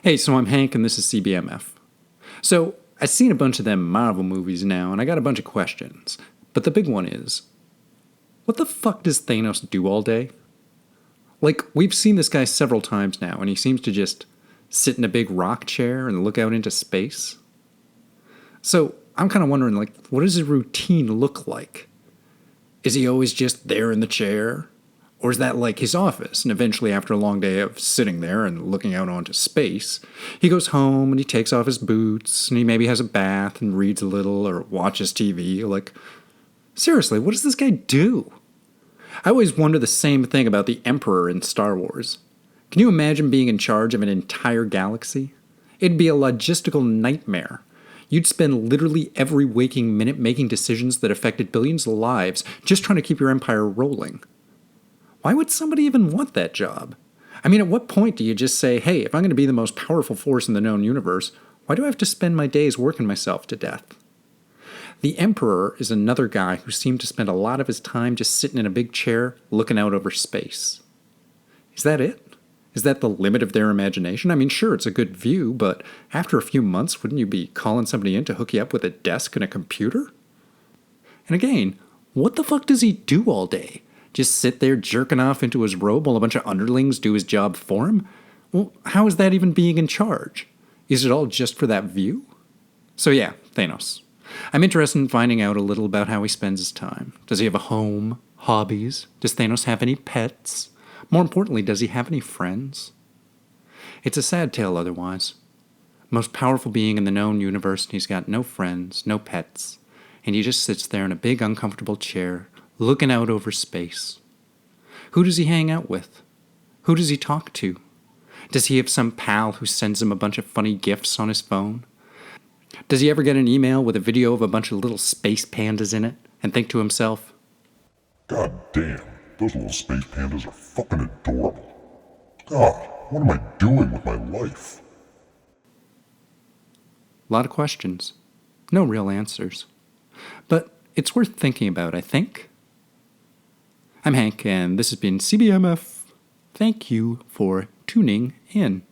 Hey, so I'm Hank and this is CBMF. So, I've seen a bunch of them Marvel movies now and I got a bunch of questions. But the big one is, what the fuck does Thanos do all day? Like, we've seen this guy several times now and he seems to just sit in a big rock chair and look out into space. So, I'm kind of wondering, like, what does his routine look like? Is he always just there in the chair? Or is that like his office, and eventually after a long day of sitting there and looking out onto space, he goes home and he takes off his boots and he maybe has a bath and reads a little or watches TV? Like, seriously, what does this guy do? I always wonder the same thing about the Emperor in Star Wars. Can you imagine being in charge of an entire galaxy? It'd be a logistical nightmare. You'd spend literally every waking minute making decisions that affected billions of lives just trying to keep your empire rolling. Why would somebody even want that job? I mean, at what point do you just say, hey, if I'm going to be the most powerful force in the known universe, why do I have to spend my days working myself to death? The Emperor is another guy who seemed to spend a lot of his time just sitting in a big chair looking out over space. Is that it? Is that the limit of their imagination? I mean, sure, it's a good view, but after a few months, wouldn't you be calling somebody in to hook you up with a desk and a computer? And again, what the fuck does he do all day? Just sit there jerking off into his robe while a bunch of underlings do his job for him? Well, how is that even being in charge? Is it all just for that view? So yeah, Thanos. I'm interested in finding out a little about how he spends his time. Does he have a home? Hobbies? Does Thanos have any pets? More importantly, does he have any friends? It's a sad tale otherwise. Most powerful being in the known universe, and he's got no friends, no pets, and he just sits there in a big uncomfortable chair, looking out over space. Who does he hang out with? Who does he talk to? Does he have some pal who sends him a bunch of funny gifts on his phone? Does he ever get an email with a video of a bunch of little space pandas in it and think to himself, God damn, those little space pandas are fucking adorable. God, what am I doing with my life? A lot of questions. No real answers. But it's worth thinking about, I think. I'm Hank, and this has been CBMF. Thank you for tuning in.